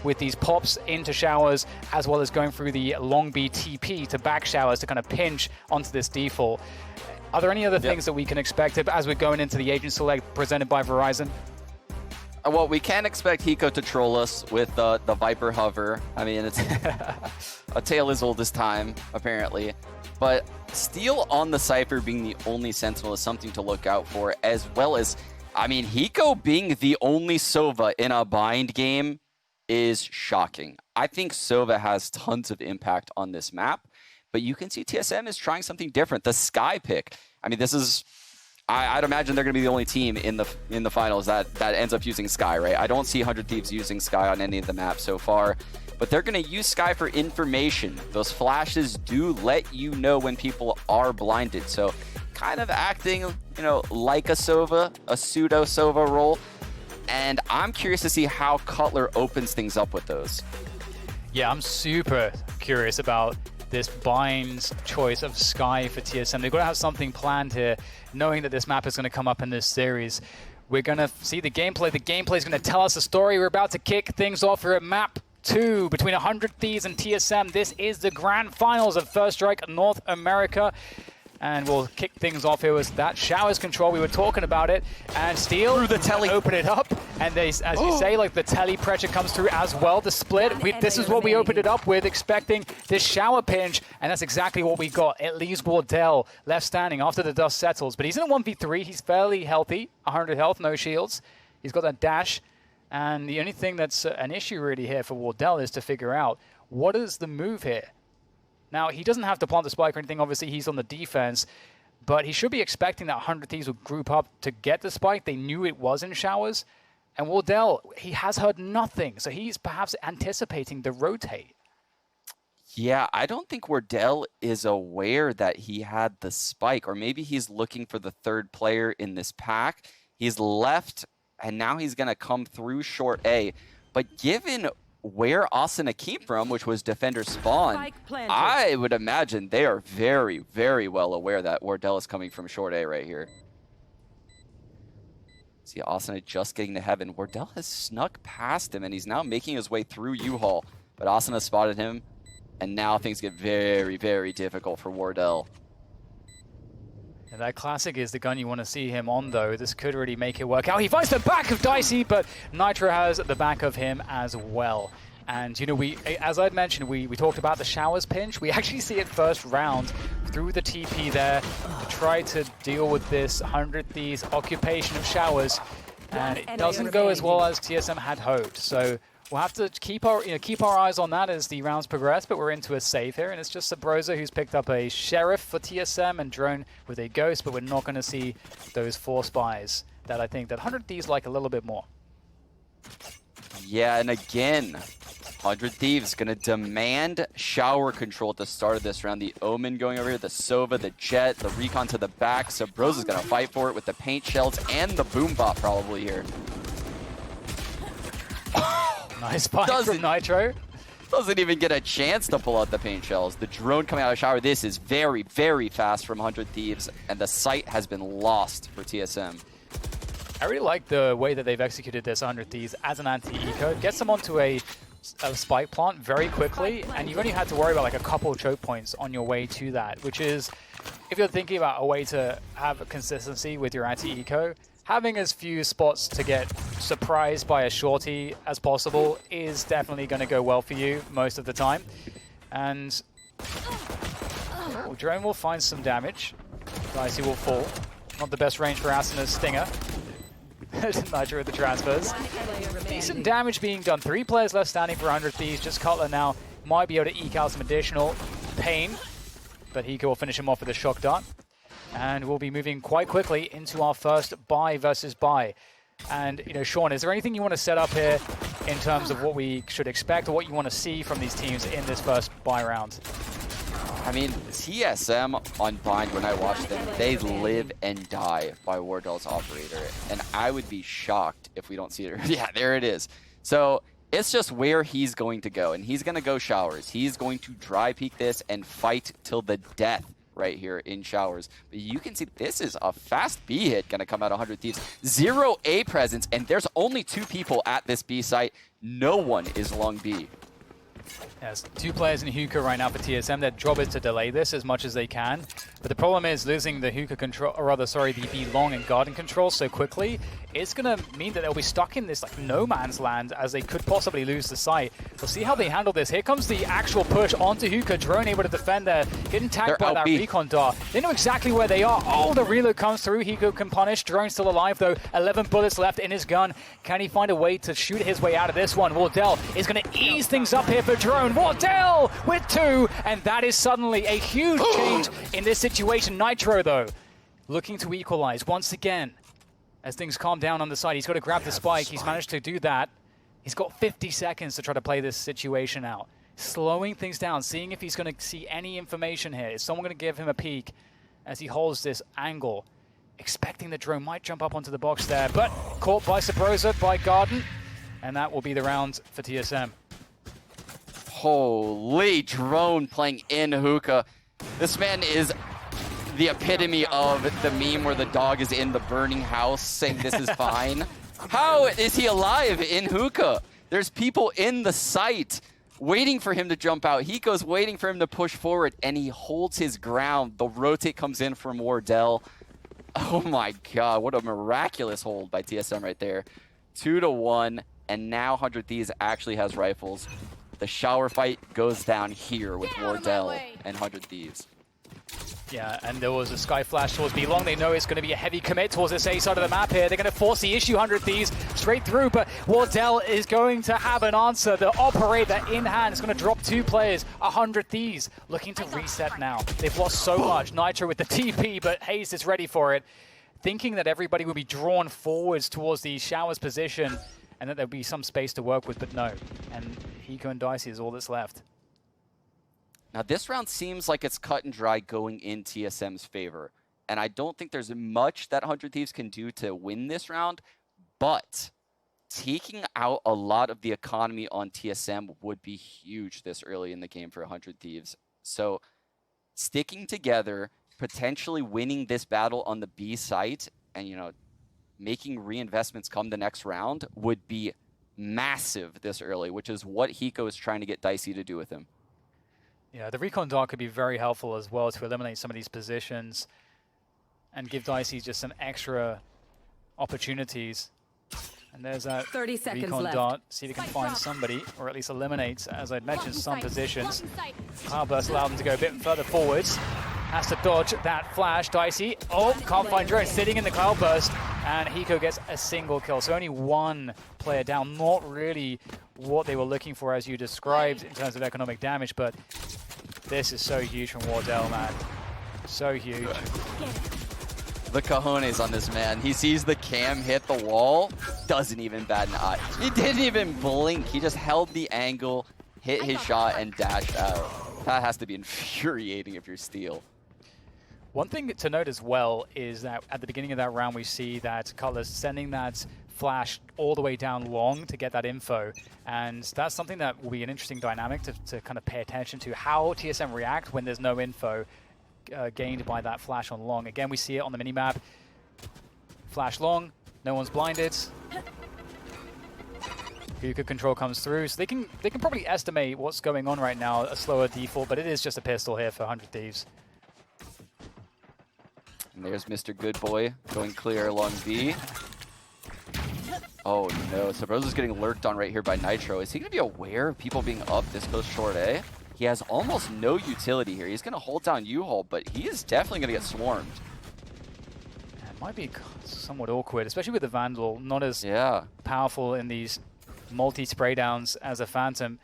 with these pops into showers, as well as going through the long B TP to back showers to kind of pinch onto this default. Are there any other things that we can expect as we're going into the agent select presented by Verizon? Well, we can expect Hiko to troll us with the Viper hover. I mean, it's a tale as old as time, apparently. But Steel on the Cypher being the only Sentinel is something to look out for, as well as, I mean, Hiko being the only Sova in a bind game is shocking. I think Sova has tons of impact on this map, but you can see TSM is trying something different. The Sky pick. I mean, this is... I'd imagine they're going to be the only team in the finals that ends up using Sky, right? I don't see 100 Thieves using Sky on any of the maps so far, but they're going to use Sky for information. Those flashes do let you know when people are blinded, so kind of acting, you know, like a Sova, a pseudo Sova role. And I'm curious to see how Cutler opens things up with those. Yeah, I'm super curious about this bind choice of Sky for TSM. They've got to have something planned here, knowing that this map is going to come up in this series. We're going to see the gameplay. The gameplay is going to tell us a story. We're about to kick things off here at map 2 between 100 Thieves and TSM. This is the grand finals of First Strike North America. And we'll kick things off here with that showers control. We were talking about it. And Steel through the telly, open it up. And they, as you say, like the telly pressure comes through as well. The split, this is what we opened it up with, expecting this shower pinch. And that's exactly what we got. It leaves Wardell left standing after the dust settles. But he's in a 1v3. He's fairly healthy. 100 health, no shields. He's got that dash. And the only thing that's an issue really here for Wardell is to figure out what is the move here. Now, he doesn't have to plant the spike or anything. Obviously, he's on the defense. But he should be expecting that 100 Thieves would group up to get the spike. They knew it was in showers. And Wardell, he has heard nothing. So he's perhaps anticipating the rotate. Yeah, I don't think Wardell is aware that he had the spike. Or maybe he's looking for the third player in this pack. He's left, and now he's going to come through short A. But given where Asuna came from, which was defender spawn, I would imagine they are very, very well aware that Wardell is coming from short A right here. See Asuna just getting to heaven. Wardell has snuck past him, and he's now making his way through U-Haul. But Asuna spotted him, and now things get very, very difficult for Wardell. And that classic is the gun you want to see him on, though. This could really make it work out. He finds the back of Dicey, but Nitro has the back of him as well. And, you know, as I'd mentioned, we talked about the showers pinch. We actually see it first round through the TP there to try to deal with this 100 Thieves occupation of showers. And it doesn't go as well as TSM had hoped. So we'll have to keep our eyes on that as the rounds progress, but we're into a save here, and it's just Subroza who's picked up a Sheriff for TSM and Drone with a Ghost, but we're not going to see those 4 spies that I think that 100 Thieves like a little bit more. Yeah, and again, 100 Thieves going to demand shower control at the start of this round. The Omen going over here, the Sova, the Jet, the Recon to the back. Subroza's going to fight for it with the paint shells and the boom bot probably here. Nice fight from Nitro. Doesn't even get a chance to pull out the paint shells. The drone coming out of shower. This is very, very fast from 100 Thieves, and the site has been lost for TSM. I really like the way that they've executed this 100 Thieves as an anti-eco. Gets them onto a spike plant very quickly, and you've only had to worry about like a couple of choke points on your way to that, which is, if you're thinking about a way to have consistency with your anti-eco, having as few spots to get surprised by a shorty as possible is definitely going to go well for you most of the time. And Drone will find some damage. Dicey will fall. Not the best range for Asuna's Stinger. Nitro with the transfers. Decent damage being done. 3 players left standing for 100 Thieves. Just Cutler now might be able to eke out some additional pain. But Hiko will finish him off with a shock dart. And we'll be moving quite quickly into our first buy versus buy. And, you know, Sean, is there anything you want to set up here in terms of what we should expect or what you want to see from these teams in this first buy round? I mean, TSM on Bind, when I watch them, they live and die by Wardell's operator. And I would be shocked if we don't see it. Yeah, there it is. So it's just where he's going to go. And he's going to go showers. He's going to dry peek this and fight till the death right here in showers. But you can see this is a fast B hit going to come out of 100 Thieves. 0 A presence, and there's only 2 people at this B site. no one is long B. Yes, 2 players in Hiko right now for TSM. Their job is to delay this as much as they can. But the problem is losing the Hiko control, or rather, sorry, the B long and garden control so quickly. It's going to mean that they'll be stuck in this like no man's land as they could possibly lose the site. We'll see how they handle this. Here comes the actual push onto Hiko. Drone able to defend there, getting tagged by that recon dart. They know exactly where they are. Oh, the reload comes through. Hiko can punish. Drone still alive though. 11 bullets left in his gun. Can he find a way to shoot his way out of this one? Wardell is going to ease things up here for Drone. Wardell with 2, and that is suddenly a huge change in this situation. Nitro though, looking to equalize once again. As things calm down on the side, he's got to grab the spike. He's managed to do that. He's got 50 seconds to try to play this situation out. Slowing things down, seeing if he's going to see any information here. Is someone going to give him a peek as he holds this angle? Expecting the drone might jump up onto the box there, but caught by Subroza, by Garden. And that will be the round for TSM. Holy, Drone playing in hookah. This man is the epitome of the meme where the dog is in the burning house saying this is fine. How is he alive in hookah? There's people in the site waiting for him to jump out. Hiko's waiting for him to push forward, and he holds his ground. The rotate comes in from Wardell. Oh my god, what a miraculous hold by TSM right there. 2-1, and now 100 Thieves actually has rifles. The shower fight goes down here with Wardell and 100 Thieves. Yeah, and there was a sky flash towards B long. They know it's going to be a heavy commit towards this A side of the map here. They're going to force the issue 100 Thieves straight through, but Wardell is going to have an answer. The operator in hand is going to drop 2 players. 100 Thieves looking to reset now. They've lost so much. Nitro with the TP, but Hazed is ready for it. Thinking that everybody will be drawn forwards towards the showers position and that there'll be some space to work with, but no. And Hiko and Dicey is all that's left. Now, this round seems like it's cut and dry going in TSM's favor. And I don't think there's much that 100 Thieves can do to win this round. But taking out a lot of the economy on TSM would be huge this early in the game for 100 Thieves. So sticking together, potentially winning this battle on the B site, and, you know, making reinvestments come the next round would be massive this early, which is what Hiko is trying to get Dicey to do with him. Yeah, the recon dart could be very helpful as well to eliminate some of these positions and give Dicey just some extra opportunities. And there's that 30 seconds recon left. dart. See if he can find somebody, or at least eliminates, as I'd mentioned, some positions. Cloudburst allowed them to go a bit further forwards. Has to dodge that flash. Dicey, oh, can't find drone, sitting in the Cloudburst. And Hiko gets a single kill. So only 1 player down. Not really what they were looking for, as you described, in terms of economic damage, but this is so huge from Wardell, man. So huge. The cojones on this man. He sees the cam hit the wall, doesn't even bat an eye. He didn't even blink. He just held the angle, hit his shot, and dashed out. That has to be infuriating if you're Steel. One thing to note as well is that at the beginning of that round, we see that Cutlass sending that flash all the way down long to get that info. And that's something that will be an interesting dynamic to kind of pay attention to, how TSM react when there's no info gained by that flash on long. Again, we see it on the minimap. Flash long, no one's blinded. Hiko control comes through, so they can probably estimate what's going on right now, a slower default, but it is just a pistol here for 100 Thieves. And there's Mr. Good Boy going clear along B. Oh no, Subroza's getting lurked on right here by Nitro. Is he going to be aware of people being up this close short A? He has almost no utility here. He's going to hold down U-Hole, but he is definitely going to get swarmed. It might be somewhat awkward, especially with the Vandal, not as powerful in these multi-spray downs as a Phantom.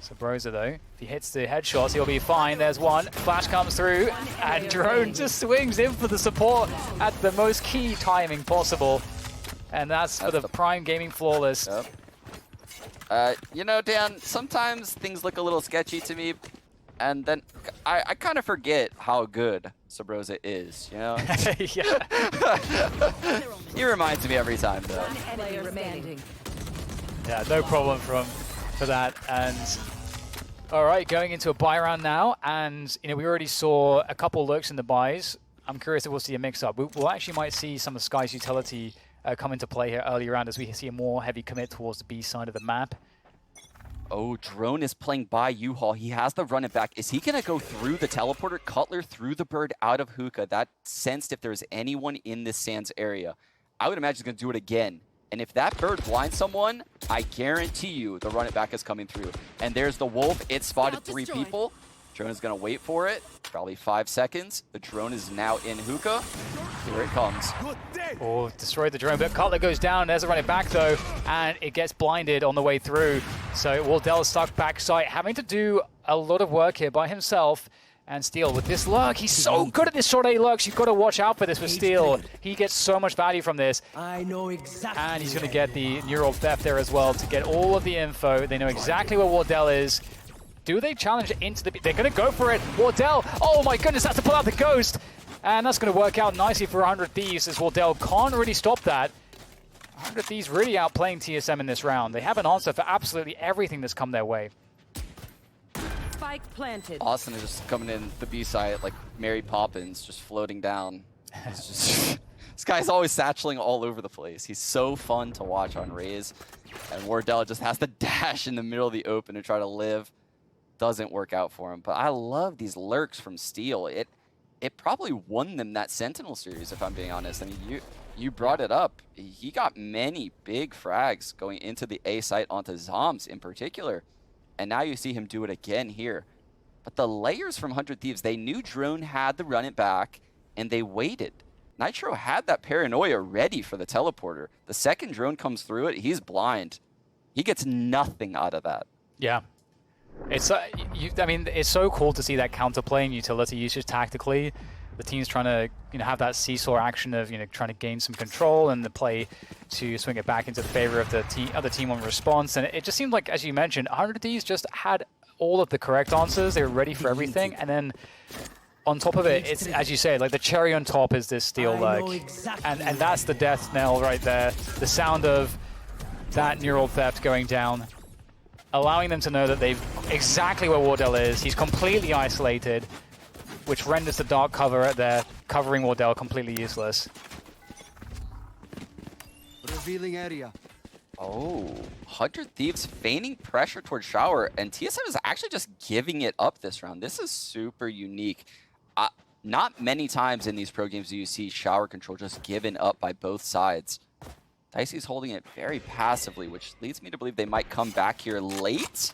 Subroza though, if he hits the headshots, he'll be fine. There's one, flash comes through, and Drone just swings in for the support at the most key timing possible. And that's for the Prime Gaming Flawless. Yep. You know, Dan, sometimes things look a little sketchy to me, and then I kind of forget how good Subroza is, you know? He reminds me every time, though. Yeah, no problem for that. And all right, going into a buy round now, and you know we already saw a couple lurks in the buys. I'm curious if we'll see a mix-up. We'll actually might see some of Sky's utility come into play here early round as we see a more heavy commit towards the B side of the map. Oh, Drone is playing by U-Haul. He has the run it back. Is he going to go through the teleporter? Cutler through the bird out of hookah. That sensed if there's anyone in this Sands area. I would imagine he's going to do it again. And if that bird blinds someone, I guarantee you the run it back is coming through. And there's the Wolf. It spotted 3 people. Drone is going to wait for it. Probably 5 seconds. The drone is now in hookah. Here it comes. Oh, destroyed the drone, but Cutler goes down. There's a run it back though, and it gets blinded on the way through. So Wardell stuck backside, having to do a lot of work here by himself. And Steel with this lurk, he's so good at this short A lurks. You've got to watch out for this with Steel. He gets so much value from this. I know exactly. And he's going to get the neural theft there as well to get all of the info. They know exactly where Wardell is. Do they challenge it into the... They're going to go for it. Wardell, oh my goodness, that's to pull out the ghost. And that's going to work out nicely for 100 Thieves as Wardell can't really stop that. 100 Thieves really outplaying TSM in this round. They have an answer for absolutely everything that's come their way. Spike planted. Austin is just coming in the B side like Mary Poppins, just floating down. It's just, this guy's always satcheling all over the place. He's so fun to watch on Raze. And Wardell just has to dash in the middle of the open to try to live. Doesn't work out for him. But I love these lurks from Steel. It probably won them that Sentinel series, if I'm being honest. I mean, you brought it up. He got many big frags going into the A site onto Zombs in particular. And now you see him do it again here. But the layers from 100 Thieves, they knew Drone had the run it back, and they waited. Nitro had that paranoia ready for the teleporter. The second Drone comes through it, he's blind. He gets nothing out of that. Yeah. It's I mean, it's so cool to see that counterplay and utility usage tactically. The team's trying to have that seesaw action of trying to gain some control and the play to swing it back into favor of the other team on response. And it just seemed like, as you mentioned, 100 Thieves just had all of the correct answers. They were ready for everything, and then on top of it, it's, as you say, like the cherry on top is this Steel leg, and that's the death knell right there. The sound of that neural theft going down, allowing them to know that they've exactly where Wardell is. He's completely isolated, which renders the dark cover there, covering Wardell, completely useless. Revealing area. Oh, 100 Thieves feigning pressure towards Shower, and TSM is actually just giving it up this round. This is super unique. Not many times in these pro games do you see Shower control just given up by both sides. Dicey's holding it very passively, which leads me to believe they might come back here late.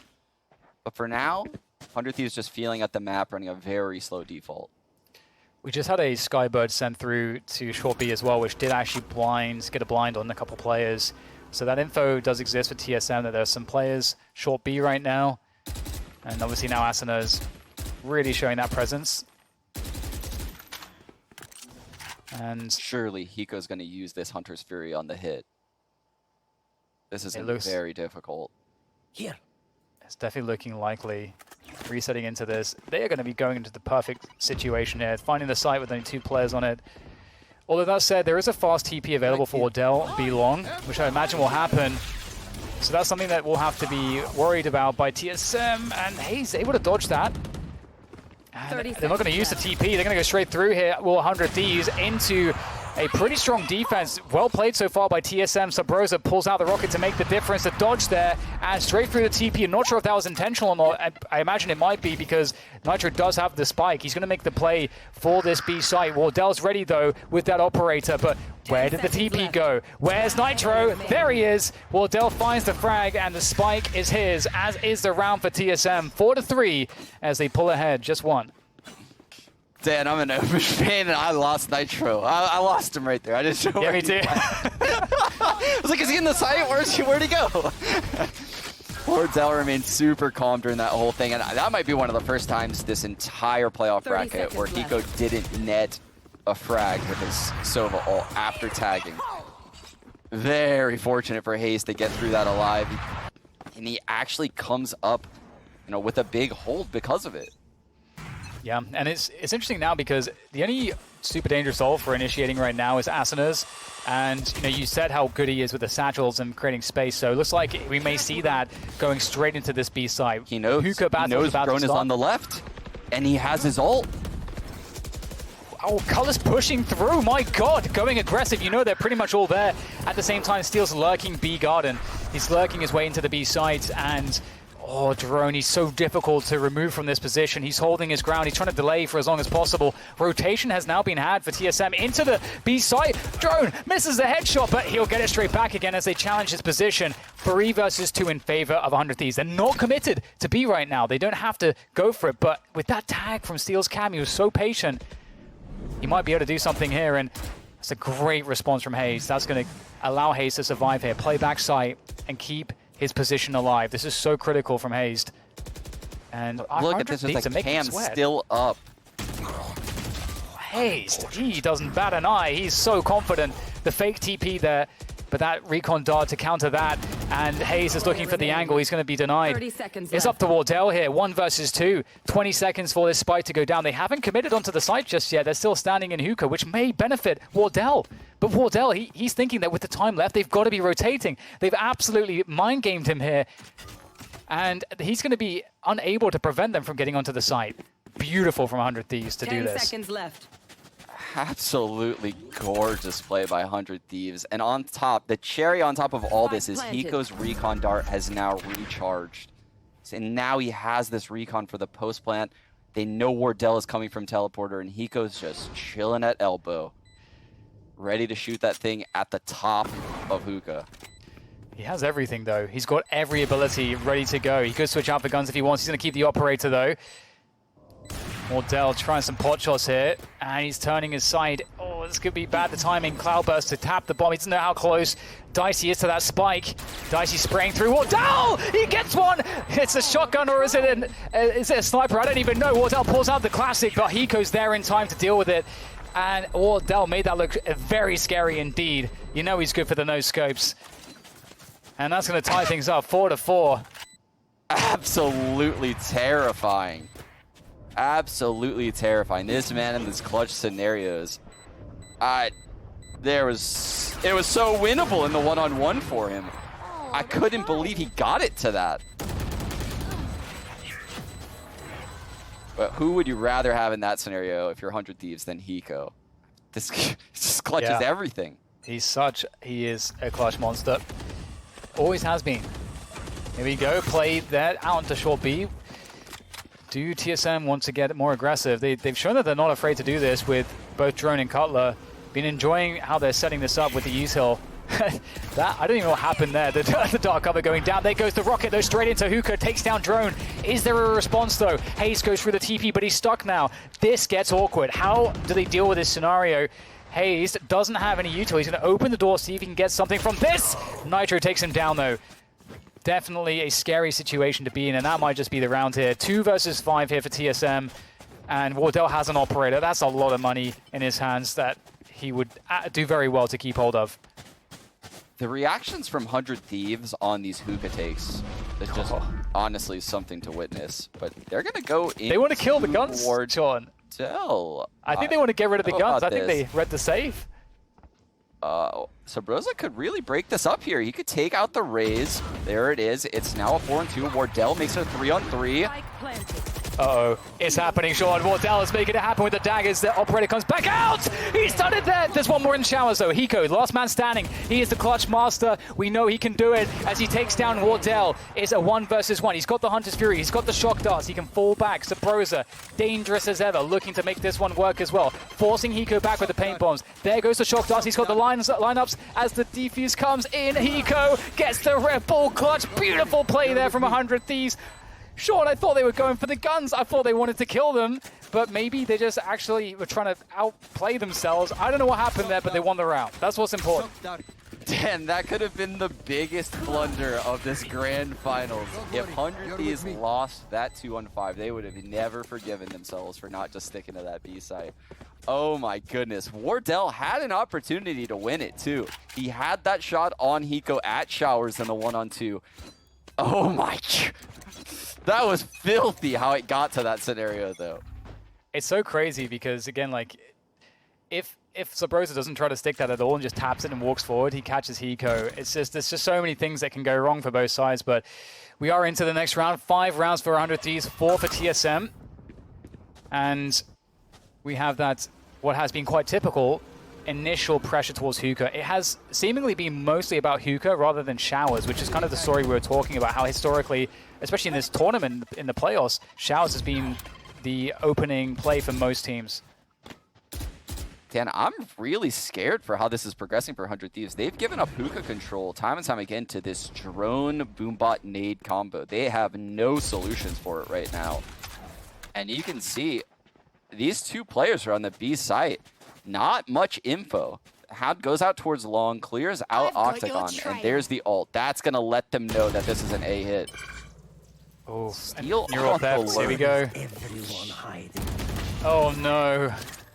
But for now, 100 Thieves just feeling at the map, running a very slow default. We just had a Skybird sent through to short B as well, which did actually get a blind on a couple players. So that info does exist for TSM, that there's some players short B right now. And obviously now Asuna is really showing that presence. And surely Hiko's going to use this Hunter's Fury on the hit. This is very difficult. Here. It's definitely looking likely. Resetting into this. They are going to be going into the perfect situation here. Finding the site with only 2 players on it. Although that said, there is a fast TP available for Wardell B long, which I imagine will happen. So that's something that we'll have to be worried about by TSM. And Hazed able to dodge that. And they're not going to use the TP. They're going to go straight through here. Well, 100 Thieves into a pretty strong defense. Well played so far by TSM. Subroza pulls out the rocket to make the difference. The dodge there and straight through the TP. I'm not sure if that was intentional or not. I imagine it might be because Nitro does have the spike. He's going to make the play for this B site. Wardell's ready though with that operator, but where did the TP go? Where's Nitro? There he is. Wardell finds the frag and the spike is his, as is the round for TSM. 4-3 as they pull ahead, just one. Dan, I'm an open fan, and I lost Nitro. I lost him right there. I didn't know. Yeah, me too. I was like, is he in the site? Where'd he go? Wardell remained super calm during that whole thing, and that might be one of the first times this entire playoff bracket where Hiko didn't net a frag with his Sova ult after tagging. Very fortunate for Hazed to get through that alive, and he actually comes up, with a big hold because of it. Yeah, and it's interesting now because the only super dangerous ult for initiating right now is Asuna's. And you said how good he is with the satchels and creating space, so it looks like we may see that going straight into this B site. He knows Drone is on the left, and he has his ult. Oh, Color's pushing through, my god, going aggressive. You know they're pretty much all there. At the same time, Steel's lurking B garden. He's lurking his way into the B site, and oh, Drone, he's so difficult to remove from this position. He's holding his ground. He's trying to delay for as long as possible. Rotation has now been had for TSM into the B site. Drone misses the headshot, but he'll get it straight back again as they challenge his position. 3 versus 2 in favor of 100 Thieves. They're not committed to B right now. They don't have to go for it, but with that tag from Steel's Cam, he was so patient. He might be able to do something here, and it's a great response from Hazed. That's going to allow Hazed to survive here, play back site, and keep his position alive. This is so critical from Hazed. And look at this, it's like Cam still up. Hazed, he doesn't bat an eye. He's so confident. The fake TP there, but that recon dart to counter that, and Hazed is looking for the angle. He's going to be denied. 30 seconds It's left. up to Wardell here, 1 versus 2. 20 seconds for this spike to go down. They haven't committed onto the site just yet. They're still standing in Hiko, which may benefit Wardell. But Wardell, he's thinking that with the time left, they've got to be rotating. They've absolutely mind-gamed him here. And he's going to be unable to prevent them from getting onto the site. Beautiful from 100 Thieves to do 10 this. seconds left. Absolutely gorgeous play by 100 Thieves. And on top, the cherry on top of all this is Planted. Hiko's recon dart has now recharged. And now he has this recon for the post plant. They know Wardell is coming from teleporter, and Hiko's just chilling at elbow, ready to shoot that thing at the top of hookah. He has everything, though. He's got every ability ready to go. He could switch out for guns if he wants. He's going to keep the operator, though. Wardell trying some pot shots here, and he's turning his side. Oh, this could be bad, the timing. Cloudburst to tap the bomb. He doesn't know how close Dicey is to that spike. Dicey spraying through. Wardell! He gets one! It's a shotgun, or is it a sniper? I don't even know. Wardell pulls out the classic, but Hiko's there in time to deal with it. And Wardell made that look very scary indeed. You know he's good for the no-scopes. And that's going to tie things up, 4-4. Absolutely terrifying. Absolutely terrifying. This man in this clutch scenarios, it was so winnable in the one-on-one for him. I couldn't believe he got it to that. But who would you rather have in that scenario if you're 100 Thieves than Hiko? This just clutches everything. He is a clutch monster. Always has been. Here we go, play that out to short B. Do TSM want to get more aggressive? They've shown that they're not afraid to do this with both Drone and Cutler. Been enjoying how they're setting this up with the use hill. That, I don't even know what happened there. The dark cover going down. There goes the rocket, though, straight into Hiko. Takes down Drone. Is there a response, though? Hazed goes through the TP, but he's stuck now. This gets awkward. How do they deal with this scenario? Hazed doesn't have any util. He's going to open the door, see if he can get something from this. Nitro takes him down, though. Definitely a scary situation to be in, and that might just be the round here. 2 versus 5 here for TSM, and Wardell has an operator. That's a lot of money in his hands that he would do very well to keep hold of. The reactions from 100 Thieves on these hookah takes is just honestly something to witness. But they're going to go in. They want to kill the guns, Sean. Wardell. I think they want to get rid of the guns. I think this. they read the save. Subroza could really break this up here. He could take out the Raze. There it is. It's now a 4-2. Wardell makes it a 3-on-3. Spike planted. Uh-oh, it's happening, Sean. Wardell is making it happen with the daggers. The operator comes back out. He's done it there. There's one more in showers, though. Hiko, last man standing. He is the clutch master. We know he can do it as he takes down Wardell. It's a 1 versus 1. He's got the Hunter's Fury. He's got the shock darts. He can fall back. Subroza, dangerous as ever, looking to make this one work as well. Forcing Hiko back with the paint bombs. There goes the shock darts. He's got the lineups as the defuse comes in. Hiko gets the Red Bull clutch. Beautiful play there from 100 Thieves. Sean, I thought they were going for the guns. I thought they wanted to kill them, but maybe they just actually were trying to outplay themselves. I don't know what happened there, but they won the round. That's what's important. Dan, that could have been the biggest blunder of this grand finals. If 100 Thieves lost that 2-on-5, they would have never forgiven themselves for not just sticking to that B side. Oh my goodness. Wardell had an opportunity to win it too. He had that shot on Hiko at showers in the 1-on-2. Oh my god. That was filthy how it got to that scenario, though. It's so crazy because, again, like, if Subroza doesn't try to stick that at all and just taps it and walks forward, he catches Hiko. There's just so many things that can go wrong for both sides, but we are into the next round. 5 rounds for 100 Thieves, 4 for TSM. And we have that what has been quite typical initial pressure towards Hiko. It has seemingly been mostly about Hiko rather than Showers, which is kind of the story we were talking about, how historically, especially in this tournament, in the playoffs, Showers has been the opening play for most teams. Dan, I'm really scared for how this is progressing for 100 Thieves. They've given up hookah control time and time again to this drone boombot nade combo. They have no solutions for it right now. And you can see these two players are on the B site. Not much info. Hound goes out towards long, clears out Octagon, and there's the ult. That's going to let them know that this is an A hit. Oh, Steal neural off theft. the Here we go. Everyone hiding. Oh no.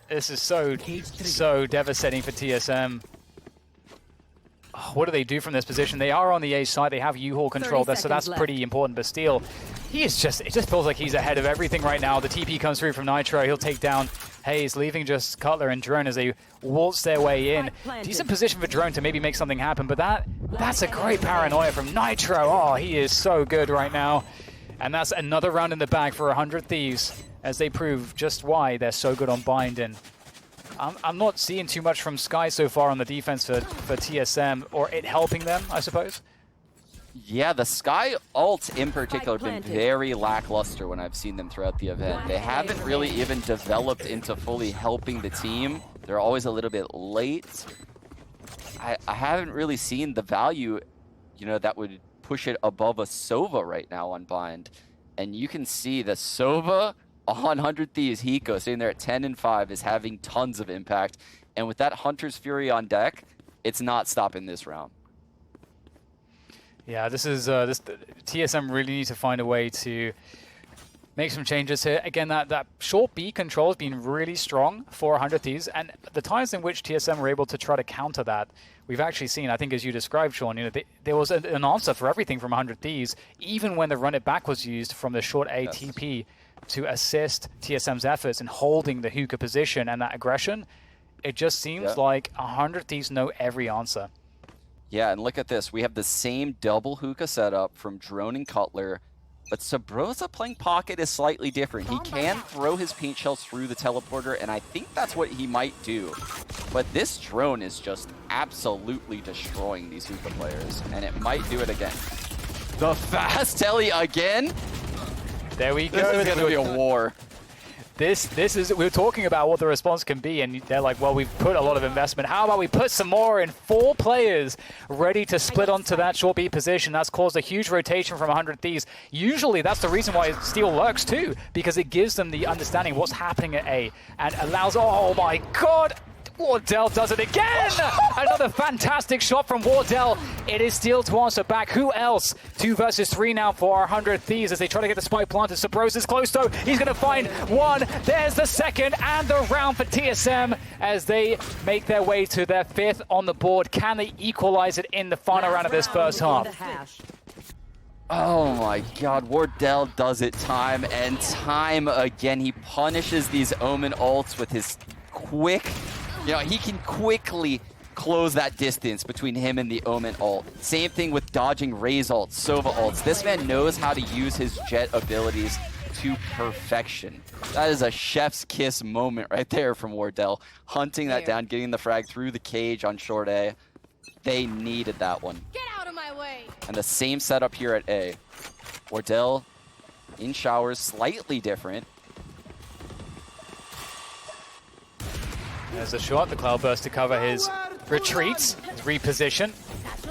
This is so devastating for TSM. Oh, what do they do from this position? They are on the A side. They have U-Haul control there, so that's pretty important. But Steel, it just feels like he's ahead of everything right now. The TP comes through from Nitro. He'll take down Hazed, leaving just Cutler and Drone as they waltz their way in. Decent position for Drone to maybe make something happen, but that's a great paranoia from Nitro. Oh, he is so good right now. And that's another round in the bag for 100 Thieves, as they prove just why they're so good on bind. And I'm not seeing too much from Sky so far on the defense for TSM, or it helping them, I suppose. Yeah, the Sky ult in particular have been very lackluster when I've seen them throughout the event. They haven't really even developed into fully helping the team. They're always a little bit late. I haven't really seen the value, you know, that would push it above a Sova right now on bind. And you can see the Sova on 100 Thieves, Hiko sitting there at 10 and 5 is having tons of impact. And with that Hunter's Fury on deck, it's not stopping this round. Yeah, this TSM really need to find a way to make some changes here. Again, that short B control has been really strong for 100 Thieves, and the times in which TSM were able to try to counter that, we've actually seen, I think as you described, Sean, you know, there was an answer for everything from 100 Thieves, even when the run it back was used from the short A TP to assist TSM's efforts in holding the hookah position and that aggression. It just seems like 100 Thieves know every answer. Yeah, and look at this. We have the same double hookah setup from Drone and Cutler, but Subroza playing pocket is slightly different. He can throw his paint shells through the teleporter, and I think that's what he might do. But this Drone is just absolutely destroying these hookah players, and it might do it again. The fast telly again? There we go. This is going to be a war. This is, we were talking about what the response can be, and they're like, well, we've put a lot of investment. How about we put some more in? 4 players ready to split onto that short B position. That's caused a huge rotation from 100 Thieves. Usually that's the reason why Steel lurks too, because it gives them the understanding of what's happening at A and allows, oh my God, Wardell does it again! Another fantastic shot from Wardell. It is Steel to answer back. Who else? 2 versus 3 now for 100 Thieves as they try to get the spike planted. Subroza's close though. He's going to find one. There's the second and the round for TSM as they make their way to their 5th on the board. Can they equalize it in the final round of this first half? Oh my God, Wardell does it time and time again. He punishes these Omen ults with his quick... You know, he can quickly close that distance between him and the Omen ult. Same thing with dodging Raze ults, Sova ults. This man knows how to use his jet abilities to perfection. That is a chef's kiss moment right there from Wardell. Hunting that down, getting the frag through the cage on short A. They needed that one. Get out of my way! And the same setup here at A. Wardell in Showers, slightly different. There's a shot, the Cloudburst to cover his retreats, his reposition.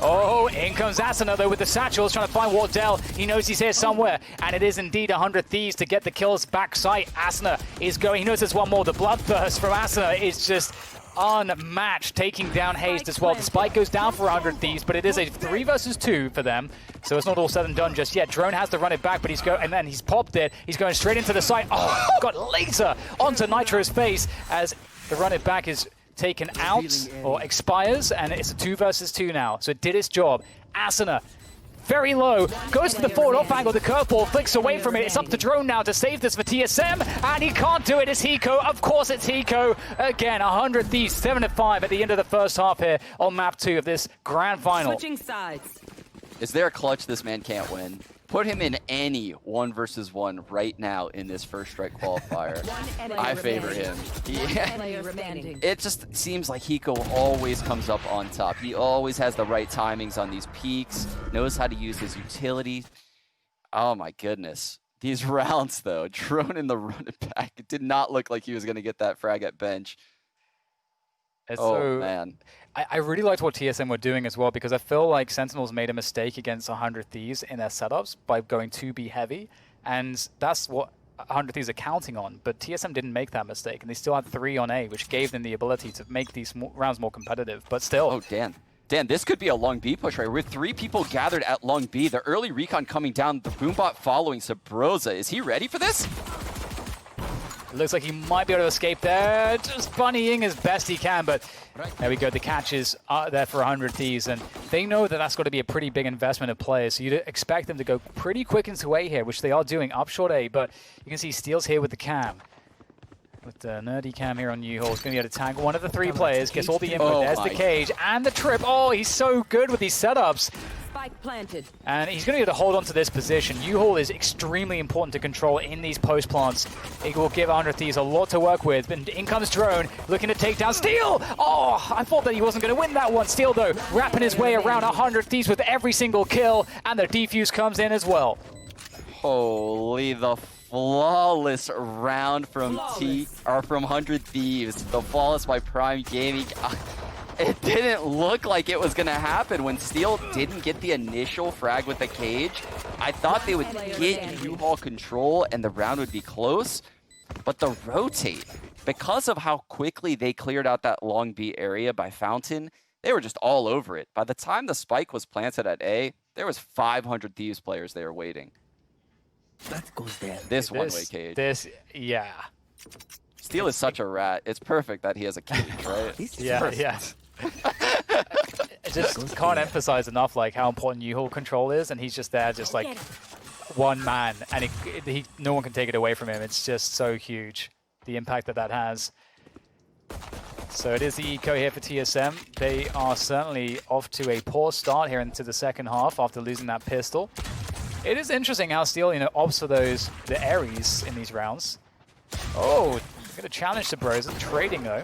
Oh, in comes Asuna though with the satchels, trying to find Wardell. He knows he's here somewhere, and it is indeed 100 Thieves to get the kills back sight. Asuna is going, he knows there's one more. The Bloodthirst from Asuna is just unmatched, taking down Hazed as well. The spike goes down for 100 Thieves, but it is a 3 versus 2 for them, so it's not all said and done just yet. Drone has to run it back, but and then he's popped it. He's going straight into the site. Oh, got laser onto Nitro's face as the run it back is taken out or expires, and it's a 2 versus 2 now. So it did its job. Asuna, very low, goes to the forward off angle. The curveball flicks away from it. It's up to Drone now to save this for TSM, and he can't do it. It's Hiko. Of course it's Hiko. Again, 100 Thieves, 7-5 at the end of the first half here on map 2 of this grand final. Switching sides. Is there a clutch this man can't win? Put him in any 1v1 right now in this first strike qualifier. I favor him. It just seems like Hiko always comes up on top. He always has the right timings on these peaks, knows how to use his utility. Oh my goodness. These rounds though, drone in the run back. It did not look like he was going to get that frag at bench. Man. I really liked what TSM were doing as well, because I feel like Sentinels made a mistake against 100 Thieves in their setups by going 2B heavy, and that's what 100 Thieves are counting on. But TSM didn't make that mistake, and they still had 3 on A, which gave them the ability to make these rounds more competitive. But still. Oh, Dan, this could be a long B push, right? With 3 people gathered at long B, the early recon coming down, the Boombot following Subroza. Is he ready for this? Looks like he might be able to escape there, just bunnying as best he can, but there we go. The catch is there for 100 Thieves, and they know that that's got to be a pretty big investment of players, so you'd expect them to go pretty quick into A here, which they are doing, up short A, but you can see Steel's here with the cam. With the nerdy cam here on U-Haul, he's going to be able to tag one of the 3 players, gets all the input, there's the cage, and the trip. Oh, he's so good with these setups. Spike planted. And he's going to be able to hold on to this position. U-Haul is extremely important to control in these post plants. It will give 100 Thieves a lot to work with. But in comes Drone, looking to take down Steel. Oh, I thought that he wasn't going to win that one. Steel, though, wrapping his way around 100 Thieves with every single kill. And the defuse comes in as well. Holy, the flawless round from 100 Thieves. The flawless by Prime Gaming. It didn't look like it was going to happen when Steel didn't get the initial frag with the cage. I thought they would get U-Haul control and the round would be close, but the rotate, because of how quickly they cleared out that long B area by Fountain, they were just all over it. By the time the spike was planted at A, there was 500 Thieves players there waiting. That goes there. This one-way cage. Yeah. Steel is such a rat. It's perfect that he has a cage, right? Yeah. I just can't emphasize enough like how important U-Haul control is, and he's just there, just like one man, and no one can take it away from him. It's just so huge, the impact that has. So it is the eco here for TSM. They are certainly off to a poor start here into the second half after losing that pistol. It is interesting how Steel, opts for the Ares in these rounds. Oh, going to challenge Subroza, trading though.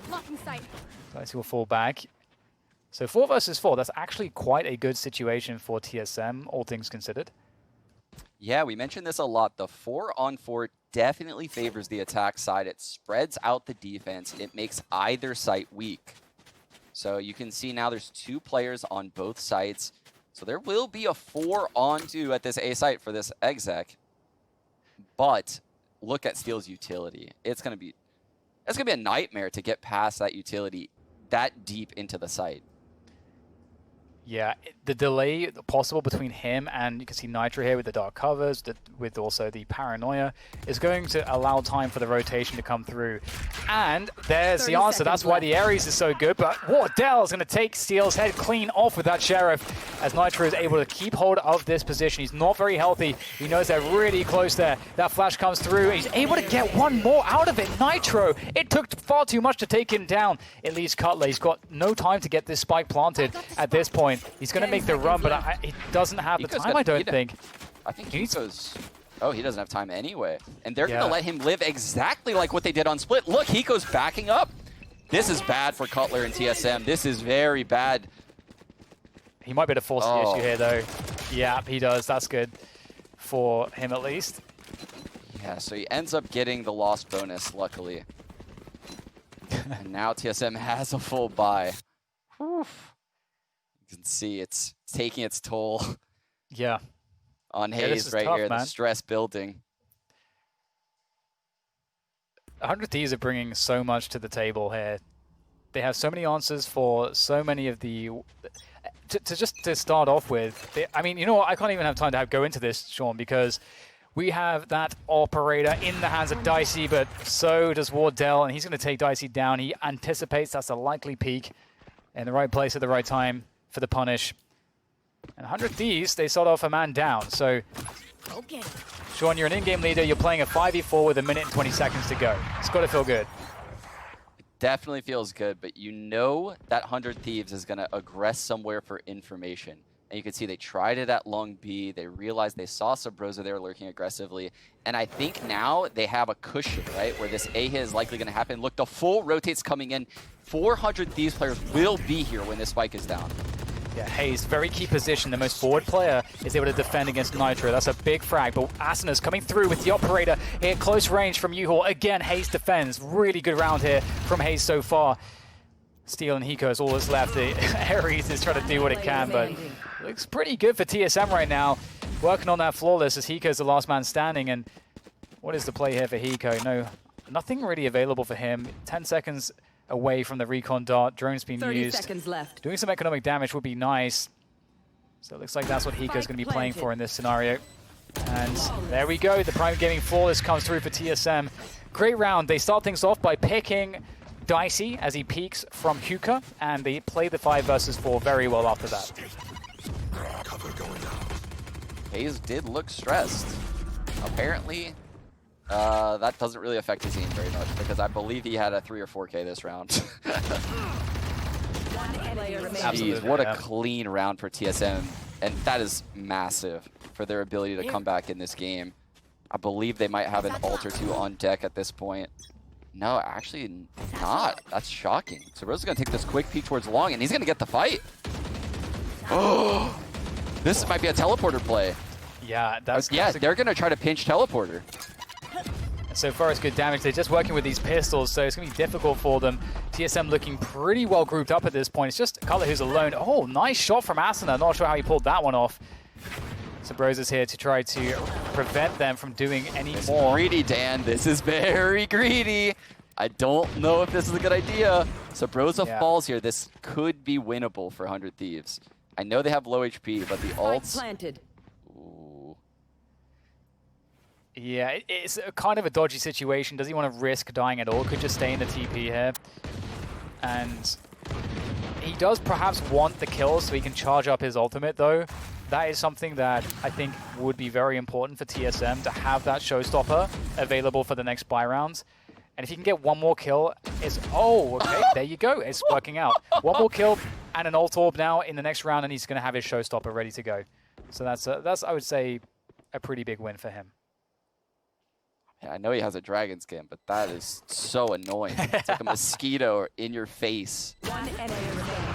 Dicey will fall back. So 4 versus 4, that's actually quite a good situation for TSM, all things considered. Yeah, we mentioned this a lot. The 4-on-4 definitely favors the attack side. It spreads out the defense. It makes either site weak. So you can see now there's 2 players on both sites. So there will be a 4-on-2 at this A site for this exec. But look at Steel's utility. It's going to be a nightmare to get past that utility that deep into the site. Yeah, the delay possible between him and you can see Nitro here with the dark covers, with also the paranoia, is going to allow time for the rotation to come through. And there's the answer. That's why the Ares is so good. But Wardell is going to take Steel's head clean off with that Sheriff, as Nitro is able to keep hold of this position. He's not very healthy. He knows they're really close there. That flash comes through. He's able to get one more out of it. Nitro, it took far too much to take him down. It leaves Cutler. He's got no time to get this spike planted at this point. He's going to make the run, but he doesn't have the time, I don't think. I think Hiko's... Oh, he doesn't have time anyway. And they're going to let him live exactly like what they did on Split. Look, Hiko's backing up. This is bad for Cutler and TSM. This is very bad. He might be able to force the issue here, though. Yeah, he does. That's good for him, at least. Yeah, so he ends up getting the lost bonus, luckily. And now TSM has a full buy. Whew. You can see it's taking its toll. Yeah. On Hazed right here, the stress building. 100 Thieves are bringing so much to the table here. They have so many answers for so many of the... To start off with, I mean, you know what? I can't even have time to go into this, Sean, because we have that operator in the hands of Dicey, but so does Wardell, and he's going to take Dicey down. He anticipates that's a likely peak in the right place at the right time for the punish. And 100 Thieves, they start off a man down. So, Sean, you're an in-game leader. You're playing a 5v4 with 1 minute and 20 seconds to go. It's got to feel good. It definitely feels good, but you know that 100 Thieves is going to aggress somewhere for information. And you can see they tried it at long B. They realized they saw Subroza there lurking aggressively. And I think now they have a cushion, right? Where this A hit is likely going to happen. Look, the full rotate's coming in. 400 Thieves players will be here when this spike is down. Yeah, Hazed, very key position. The most forward player is able to defend against Nitro. That's a big frag, but Asuna's coming through with the operator here. Close range from Yuhor. Again, Hazed defends. Really good round here from Hazed so far. Steel and Hiko is all that's left. The Ares is trying to do what it can, but looks pretty good for TSM right now. Working on that flawless as Hiko's the last man standing. And what is the play here for Hiko? No, nothing really available for him. 10 seconds away from the recon dart. Drone's been 30 used. seconds left. Doing some economic damage would be nice. So it looks like that's what Hiko's going to be playing for in this scenario. And there we go. The Prime Gaming flawless comes through for TSM. Great round. They start things off by picking Dicey as he peeks from Hiko, and they play the 5 versus 4 very well after that. Hazed did look stressed. Apparently, that doesn't really affect his team very much because I believe he had a 3 or 4K this round. Jeez, what a clean round for TSM, and that is massive for their ability to come back in this game. I believe they might have an ult or 2 on deck at this point. No, actually not. That's shocking. So Rose is going to take this quick peek towards long, and he's going to get the fight. Oh, this might be a teleporter play. Yeah, that's yeah. They're going to try to pinch teleporter. So far, it's good damage. They're just working with these pistols, so it's going to be difficult for them. TSM looking pretty well grouped up at this point. It's just Color who's alone. Oh, nice shot from Asuna. Not sure how he pulled that one off. Subroza's here to try to prevent them from doing any more. Greedy, Dan. This is very greedy. I don't know if this is a good idea. Subroza falls here. This could be winnable for 100 Thieves. I know they have low HP, but the ults... Planted. Ooh. Yeah, it's a kind of a dodgy situation. Does he want to risk dying at all? Could just stay in the TP here. And he does perhaps want the kill so he can charge up his ultimate, though. That is something that I think would be very important for TSM, to have that showstopper available for the next buy rounds. And if you can get one more kill, it's... Oh, okay, there you go. It's working out. One more kill and an ult orb now in the next round, and he's going to have his showstopper ready to go. So that's I would say, a pretty big win for him. Yeah, I know he has a dragon skin, but that is so annoying. It's like a mosquito in your face. One enemy remaining.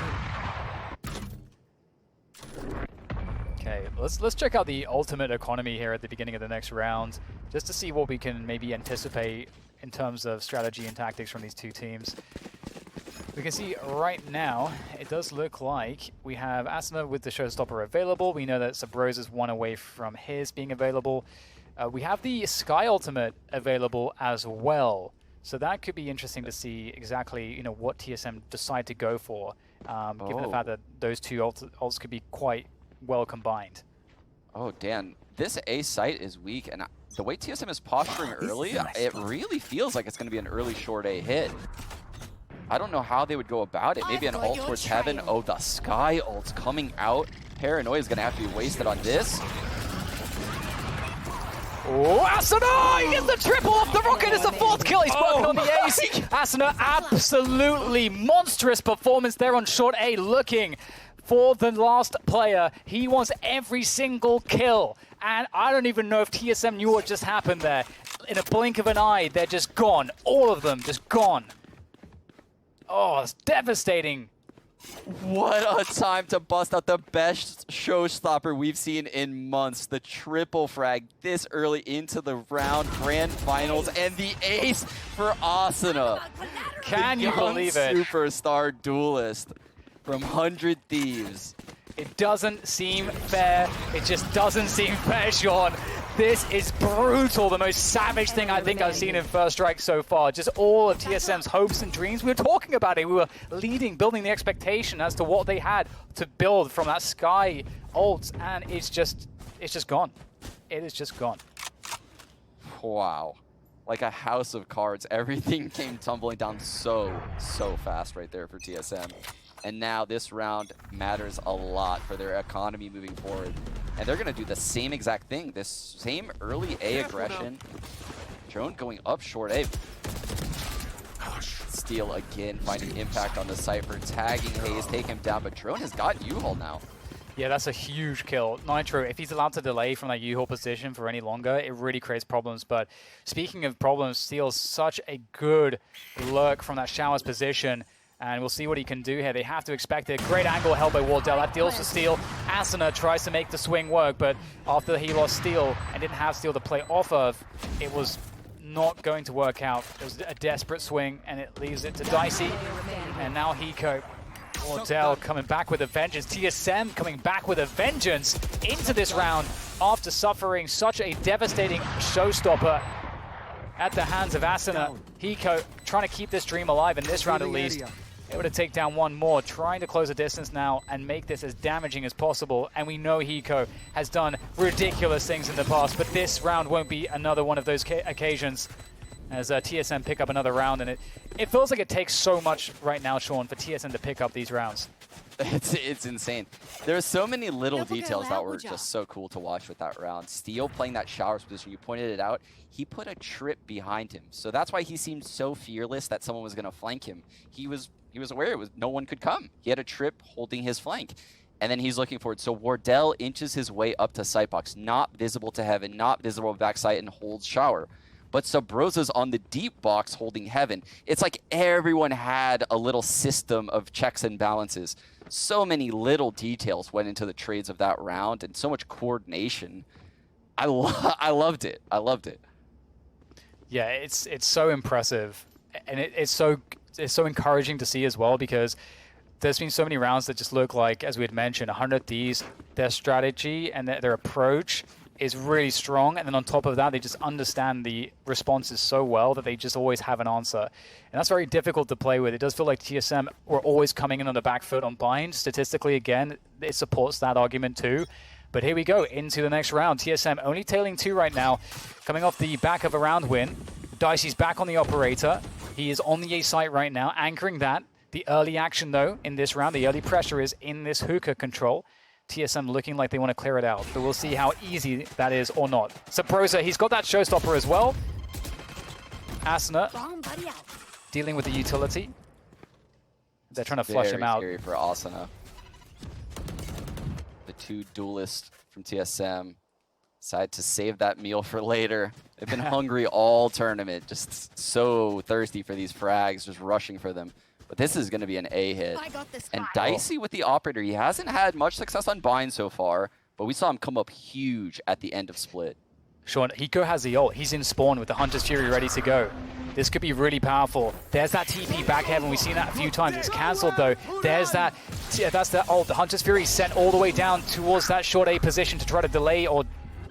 Okay, let's check out the ultimate economy here at the beginning of the next round, just to see what we can maybe anticipate in terms of strategy and tactics from these two teams. We can see right now, it does look like we have Asuna with the showstopper available. We know that Subroza is one away from his being available. We have the Sky ultimate available as well. So that could be interesting to see exactly, what TSM decide to go for, given the fact that those two ults could be quite well combined. Oh, Dan, this A site is weak, and the way TSM is posturing early, it really feels like it's going to be an early short A hit. I don't know how they would go about it. Maybe an ult towards heaven. Oh, the Sky ult's coming out. Paranoia is going to have to be wasted on this. Oh, Asuna! He gets the triple off the rocket. It's the 4th kill. He's working on the ace. Asuna, absolutely monstrous performance there on short A, looking for the last player. He wants every single kill. And I don't even know if TSM knew what just happened there. In a blink of an eye, they're just gone. All of them just gone. Oh, it's devastating. What a time to bust out the best showstopper we've seen in months. The triple frag this early into the round grand finals, and the ace for Asuna. Can you believe it? Superstar duelist from 100 Thieves. It doesn't seem fair. It just doesn't seem fair, Sean. This is brutal. The most savage thing I think I've seen in First Strike so far. Just all of TSM's hopes and dreams. We were talking about it. We were leading, building the expectation as to what they had to build from that Sky ult, and it's just gone. It is just gone. Wow. Like a house of cards. Everything came tumbling down so fast right there for TSM. And now this round matters a lot for their economy moving forward. And they're going to do the same exact thing. This same early A aggression. Drone going up short A. Steal again, finding impact on the Cypher. Tagging Hazed, take him down. But Drone has got U-Haul now. Yeah, that's a huge kill. Nitro, if he's allowed to delay from that U-Haul position for any longer, it really creates problems. But speaking of problems, steals such a good lurk from that Showers position. And we'll see what he can do here. They have to expect it. Great angle held by Wardell. That deals to Steel. Asuna tries to make the swing work, but after he lost Steel and didn't have Steel to play off of, it was not going to work out. It was a desperate swing, and it leaves it to Dicey. And now Hiko. Wardell coming back with a vengeance. TSM coming back with a vengeance into this round after suffering such a devastating showstopper at the hands of Asuna. Hiko trying to keep this dream alive in this round at least. Able to take down one more, trying to close the distance now and make this as damaging as possible. And we know Hiko has done ridiculous things in the past, but this round won't be another one of those occasions as TSM pick up another round. And it feels like it takes so much right now, Sean, for TSM to pick up these rounds. It's insane. There are so many little details that were just so cool to watch with that round. Steel playing that Showers position, you pointed it out. He put a trip behind him. So that's why he seemed so fearless that someone was going to flank him. He was aware no one could come. He had a trip holding his flank. And then he's looking forward. So Wardell inches his way up to Sightbox, not visible to Heaven, not visible backside, and holds Shower. But Subroza's on the deep box holding Heaven. It's like everyone had a little system of checks and balances. So many little details went into the trades of that round and so much coordination. I loved it. I loved it. Yeah, it's so impressive. And it's so encouraging to see as well, because there's been so many rounds that just look like, as we had mentioned, 100 Thieves, their strategy and their approach is really strong, and then on top of that, they just understand the responses so well that they just always have an answer. And that's very difficult to play with. It does feel like TSM were always coming in on the back foot on bind. Statistically, again, it supports that argument too. But here we go into the next round. TSM only tailing 2 right now, coming off the back of a round win. Dicey's back on the operator. He is on the A site right now, anchoring that. The early action, though, in this round, the early pressure is in this hookah control. TSM looking like they want to clear it out, but we'll see how easy that is or not. Subroza, he's got that showstopper as well. Asuna dealing with the utility. They're trying to flush him out. Very scary for Asuna. The 2 duelists from TSM decide to save that meal for later. They've been hungry all tournament, just so thirsty for these frags, just rushing for them. But this is going to be an A hit. And Dicey with the operator, he hasn't had much success on bind so far, but we saw him come up huge at the end of split. Sean, Hiko has the ult. He's in spawn with the Hunter's Fury ready to go. This could be really powerful. There's that TP back heaven. We've seen that a few times. It's cancelled though. There's that. Yeah, that's the ult. The Hunter's Fury sent all the way down towards that short A position to try to delay or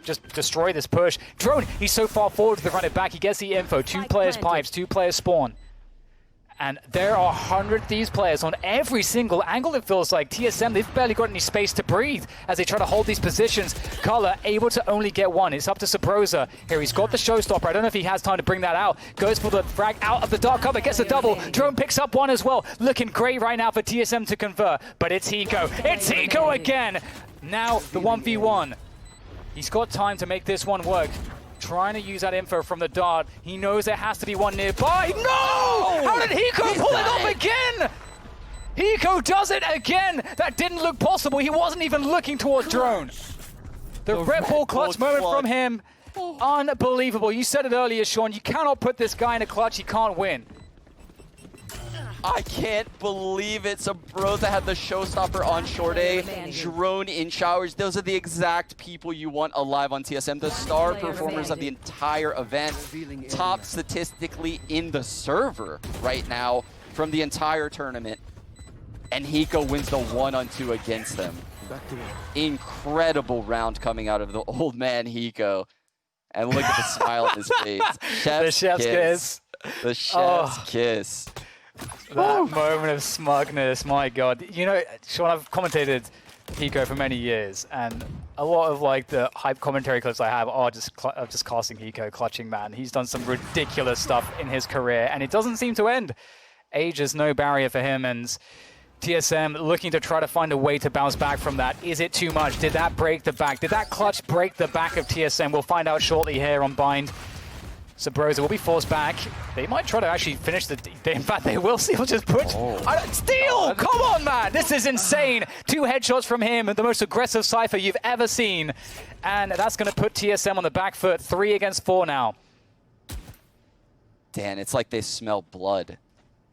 just destroy this push. Drone, he's so far forward to run it back. He gets the info. 2 players pipes, 2 players spawn. And there are 100 Thieves players on every single angle, it feels like. TSM, they've barely got any space to breathe as they try to hold these positions. Color able to only get 1. It's up to Subroza. Here, he's got the showstopper. I don't know if he has time to bring that out. Goes for the frag out of the dark cover, gets a double. Drone picks up 1 as well. Looking great right now for TSM to convert. But it's Hiko. It's Hiko again. Now the 1v1. He's got time to make this one work. Trying to use that info from the dart. He knows there has to be one nearby. No! How did Hiko pull it off again? Hiko does it again. That didn't look possible. He wasn't even looking towards Drone. The Red Bull clutch moment from him. Unbelievable. You said it earlier, Sean. You cannot put this guy in a clutch. He can't win. I can't believe it. Subroza had the showstopper on short A. Drone in Showers. Those are the exact people you want alive on TSM. The star performers of the entire event. Top statistically in the server right now from the entire tournament. And Hiko wins the 1-on-2 against them. Incredible round coming out of the old man Hiko. And look at the smile on his face. The chef's kiss. The chef's kiss. That moment of smugness, my God. You know, Sean, I've commentated Hiko for many years, and a lot of like the hype commentary clips I have are just casting Hiko clutching man. He's done some ridiculous stuff in his career, and it doesn't seem to end. Age is no barrier for him, and TSM looking to try to find a way to bounce back from that. Is it too much? Did that break the back? Did that clutch break the back of TSM? We'll find out shortly here on Bind. Subroza will be forced back. They might try to actually finish the... In fact, they will. He'll just put... Steal! Come on, man! This is insane! 2 headshots from him, the most aggressive Cypher you've ever seen. And that's going to put TSM on the back foot. 3 against 4 now. Dan, it's like they smell blood.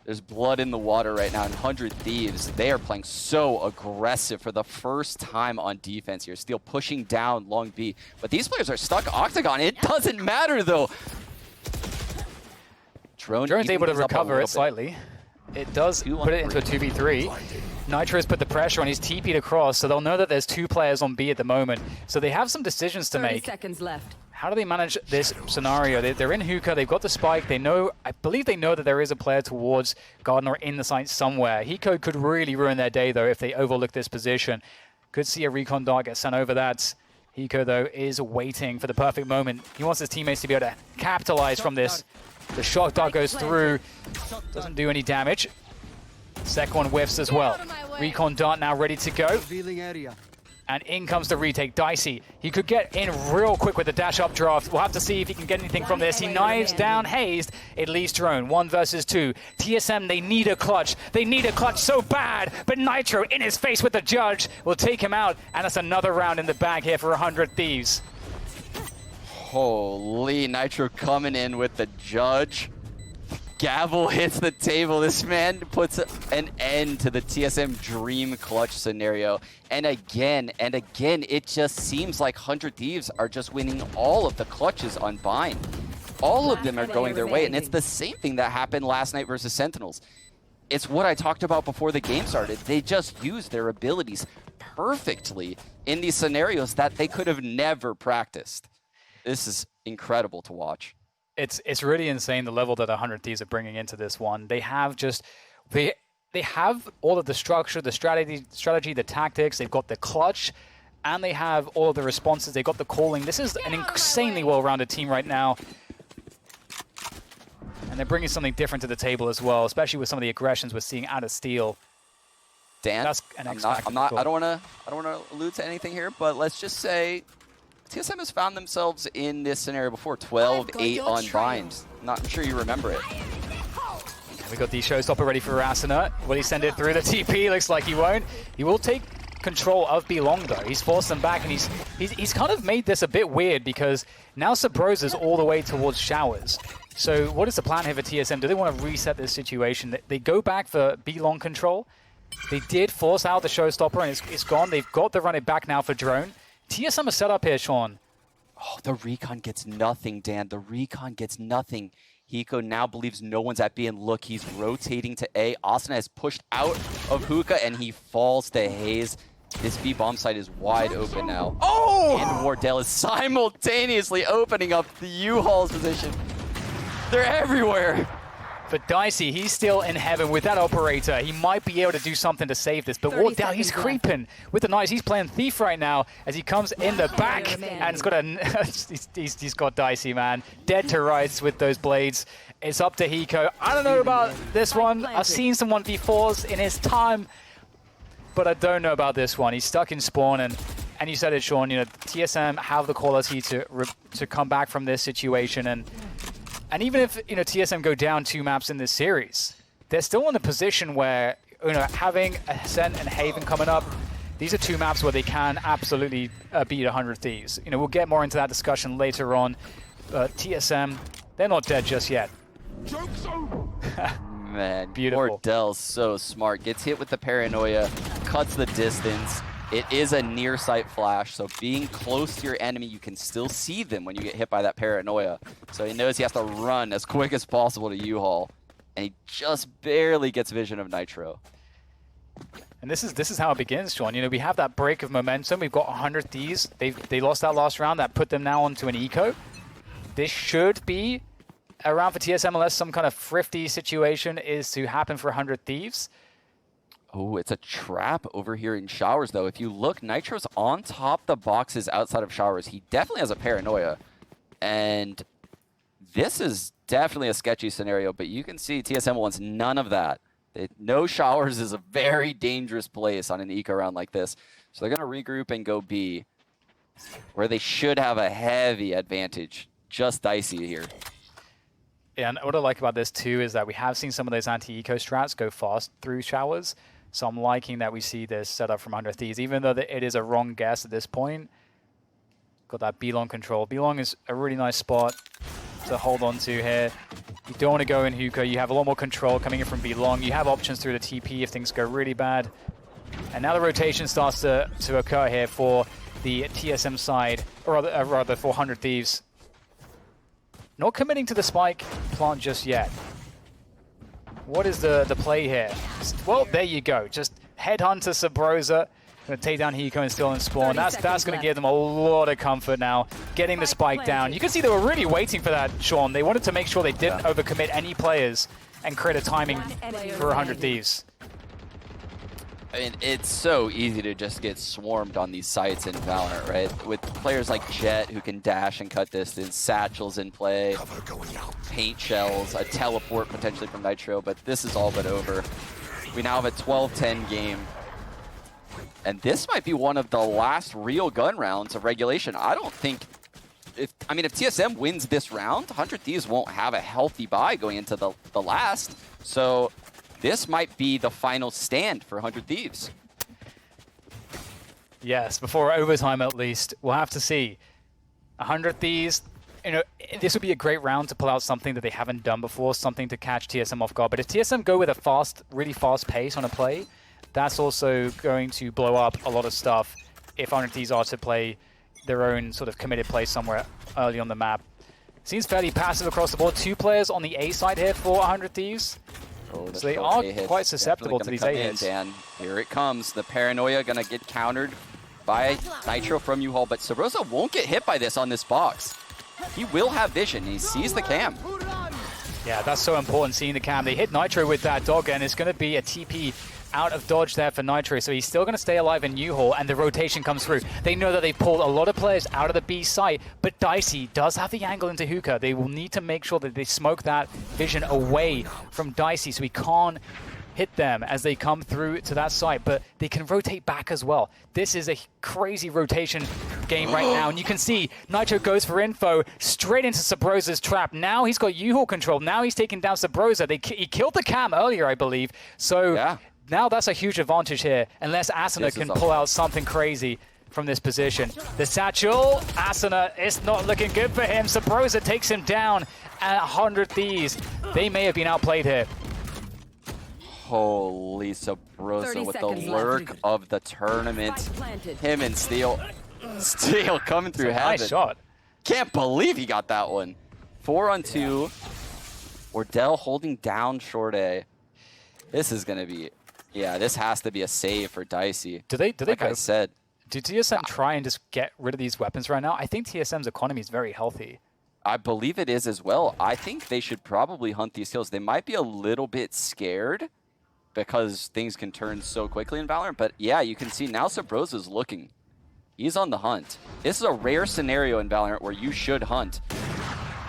There's blood in the water right now, and 100 Thieves, they are playing so aggressive for the first time on defense here. Steel pushing down long B, but these players are stuck Octagon. It doesn't matter, though. Drone's able to recover it slightly. It does put it into a 2v3. Nitro's put the pressure on. He's TP'd across, so they'll know that there's 2 players on B at the moment. So they have some decisions to 30 make. seconds left. How do they manage this scenario? They're in hookah, they've got the spike, they know, I believe they know that there is a player towards Garden or in the site somewhere. Hiko could really ruin their day, though, if they overlook this position. Could see a recon dart get sent over that. Hiko, though, is waiting for the perfect moment. He wants his teammates to be able to capitalize from this. The shock dart goes through, doesn't do any damage. Second one whiffs as well. Recon dart now ready to go. And in comes the retake, Dicey. He could get in real quick with the dash up draft. We'll have to see if he can get anything from this. He knives down Hazed. It leaves Drone, 1 versus 2. TSM, they need a clutch. They need a clutch so bad. But Nitro in his face with the judge will take him out. And that's another round in the bag here for 100 Thieves. Holy, Nitro coming in with the judge. Gavel hits the table. This man puts an end to the TSM dream clutch scenario. And again, it just seems like 100 Thieves are just winning all of the clutches on Bind. All of them are going their way, and it's the same thing that happened last night versus Sentinels. It's what I talked about before the game started. They just use their abilities perfectly in these scenarios that they could have never practiced. This is incredible to watch. It's really insane the level that 100 Thieves are bringing into this one. They have just they have all of the structure, the strategy, the tactics. They've got the clutch, and they have all of the responses. They've got the calling. This is an insanely well-rounded team right now, and they're bringing something different to the table as well, especially with some of the aggressions we're seeing out of Steel. Dan, That's an I don't want to allude to anything here, but let's just say TSM has found themselves in this scenario before, 12-8 on Bind. Not sure you remember it. We got the showstopper ready for Asuna. Will he send it through the TP? Looks like he won't. He will take control of B long, though. He's forced them back, and he's kind of made this a bit weird because now Subroza's all the way towards Showers. So what is the plan here for TSM? Do they want to reset this situation? They go back for B long control. They did force out the showstopper, and it's gone. They've got to run it back now for Drone. TSM is set up here, Sean. Oh, the recon gets nothing, Dan. The recon gets nothing. Hiko now believes no one's at B, and look, he's rotating to A. Asuna has pushed out of hookah, and he falls to Hazed. This B bomb site is wide open now. Oh! And Wardell is simultaneously opening up the U-Haul's position. They're everywhere. But Dicey, he's still in heaven with that operator. He might be able to do something to save this. But Wardell, he's creeping with the knives. He's playing Thief right now as he comes in the back. And it's got he's got Dicey, man. Dead to rights with those blades. It's up to Hiko. I don't know about this one. I've seen some 1v4s in his time, but I don't know about this one. He's stuck in spawn, and you said it, Sean, you know, TSM have the quality to come back from this situation, and even if, you know, TSM go down 2 maps in this series, they're still in a position where, you know, having Ascent and Haven coming up, these are 2 maps where they can absolutely beat 100 Thieves. You know, we'll get more into that discussion later on. TSM, they're not dead just yet. Man, beautiful. Wardell's so smart. Gets hit with the paranoia, cuts the distance. It is a near sight flash, so being close to your enemy, you can still see them when you get hit by that paranoia. So he knows he has to run as quick as possible to U-Haul, and he just barely gets vision of Nitro. And this is how it begins, Sean. You know, we have that break of momentum. We've got 100 Thieves. They lost that last round. That put them now onto an eco. This should be a round for TSM unless some kind of thrifty situation is to happen for 100 Thieves. Oh, it's a trap over here in Showers, though. If you look, Nitro's on top the boxes outside of Showers. He definitely has a paranoia. And this is definitely a sketchy scenario, but you can see TSM wants none of that. No Showers is a very dangerous place on an eco round like this. So they're going to regroup and go B, where they should have a heavy advantage. Just Dicey here. And what I like about this too is that we have seen some of those anti-eco strats go fast through showers. So I'm liking that we see this setup from 100 Thieves, even though it is a wrong guess at this point. Got that B-long control. B-long is a really nice spot to hold on to here. You don't want to go in Hiko. You have a lot more control coming in from B-long. You have options through the TP if things go really bad. And now the rotation starts to occur here for the TSM side, or rather for 100 Thieves. Not committing to the spike plant just yet. What is the play here? Well, there you go. Just headhunter Subroza. Going to take down Hiko and steal and spawn. That's going to give them a lot of comfort now. Getting the spike down. You can see they were really waiting for that, Sean. They wanted to make sure they didn't overcommit any players and create a timing for 100 Thieves. I mean, it's so easy to just get swarmed on these sites in Valorant, right? With players like Jet who can dash and cut distance, satchels in play, paint shells, a teleport potentially from Nitro, but this is all but over. We now have a 12-10 game. And this might be one of the last real gun rounds of regulation. I don't think, if TSM wins this round, 100 Thieves won't have a healthy buy going into the last. So this might be the final stand for 100 Thieves. Yes, before overtime at least. We'll have to see. 100 Thieves, you know, this would be a great round to pull out something that they haven't done before, something to catch TSM off guard. But if TSM go with a really fast pace on a play, that's also going to blow up a lot of stuff if 100 Thieves are to play their own sort of committed play somewhere early on the map. Seems fairly passive across the board. 2 players on the A side here for 100 Thieves. Oh, so they are quite susceptible to these A hits. And here it comes. The paranoia going to get countered by Nitro from U-Haul, but Subroza won't get hit by this on this box. He will have vision. He sees the cam. Yeah, that's so important, seeing the cam. They hit Nitro with that dog, and it's going to be a TP out of dodge there for Nitro, so he's still going to stay alive in U-Haul, and the rotation comes through. They know that they've pulled a lot of players out of the B site, but Dicey does have the angle into Hookah. They will need to make sure that they smoke that vision away from Dicey so he can't hit them as they come through to that site, but they can rotate back as well. This is a crazy rotation game right now, and you can see Nitro goes for info straight into Subroza's trap. Now he's got U-Haul control. Now he's taking down Subroza. He killed the cam earlier, I believe, so yeah. Now that's a huge advantage here, unless Asuna can pull out something crazy from this position. The satchel, Asuna, is not looking good for him. Subroza takes him down at 100 Thieves. They may have been outplayed here. Holy Subroza with the lurk of the tournament. Him and Steel. Steel coming through heaven. Nice shot. Can't believe he got that one. 4-on-2. Wardell holding down short A. This is going to be... Yeah, this has to be a save for Dicey. Do they like I said. Do TSM try and just get rid of these weapons right now? I think TSM's economy is very healthy. I believe it is as well. I think they should probably hunt these kills. They might be a little bit scared because things can turn so quickly in Valorant. But yeah, you can see now Subroza's looking. He's on the hunt. This is a rare scenario in Valorant where you should hunt.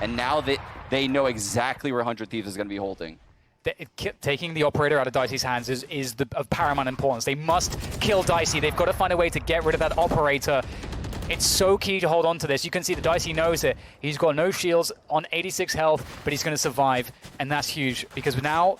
And now they know exactly where 100 Thieves is going to be holding. Taking the operator out of Dicey's hands is of paramount importance. They must kill Dicey. They've got to find a way to get rid of that operator. It's so key to hold on to this. You can see that Dicey knows it. He's got no shields on 86 health, but he's going to survive. And that's huge because now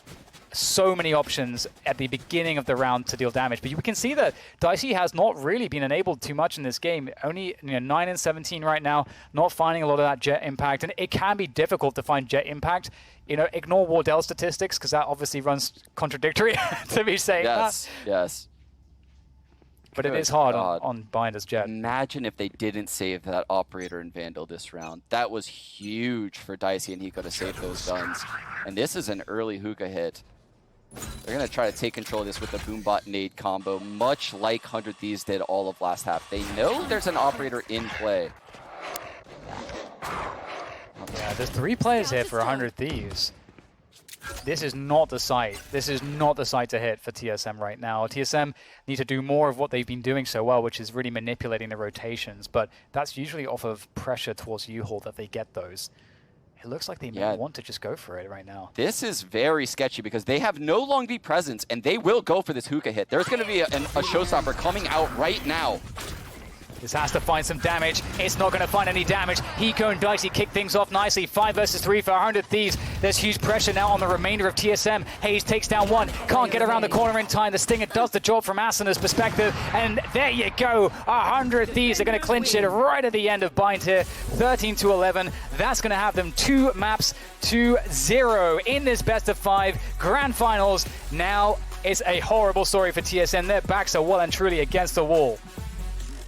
so many options at the beginning of the round to deal damage. But we can see that Dicey has not really been enabled too much in this game. Only 9 and 17 right now, not finding a lot of that jet impact. And it can be difficult to find jet impact. You know, ignore Wardell statistics because that obviously runs contradictory to be saying that. Yes. But it is hard on Binder's jet. Imagine if they didn't save that operator and Vandal this round. That was huge for Dicey and Hiko to save those guns. And this is an early hookah hit. They're going to try to take control of this with the Boombot nade combo, much like 100 Thieves did all of last half. They know there's an operator in play. Yeah, there's 3 players here for 100 Thieves. This is not the site. This is not the site to hit for TSM right now. TSM need to do more of what they've been doing so well, which is really manipulating the rotations. But that's usually off of pressure towards U-Haul that they get those. It looks like they may want to just go for it right now. This is very sketchy because they have no long B presence, and they will go for this hookah hit. There's going to be a showstopper coming out right now. This has to find some damage. It's not going to find any damage. Hiko and Dicey kick things off nicely. 5 versus 3 for 100 Thieves. There's huge pressure now on the remainder of TSM. Hazed takes down one. Can't get around the corner in time. The Stinger does the job from Asuna's perspective. And there you go. 100 Thieves are going to clinch it right at the end of Bind here. 13-11. That's going to have them 2 maps to 0 in this best of 5 grand finals. Now it's a horrible story for TSM. Their backs are well and truly against the wall.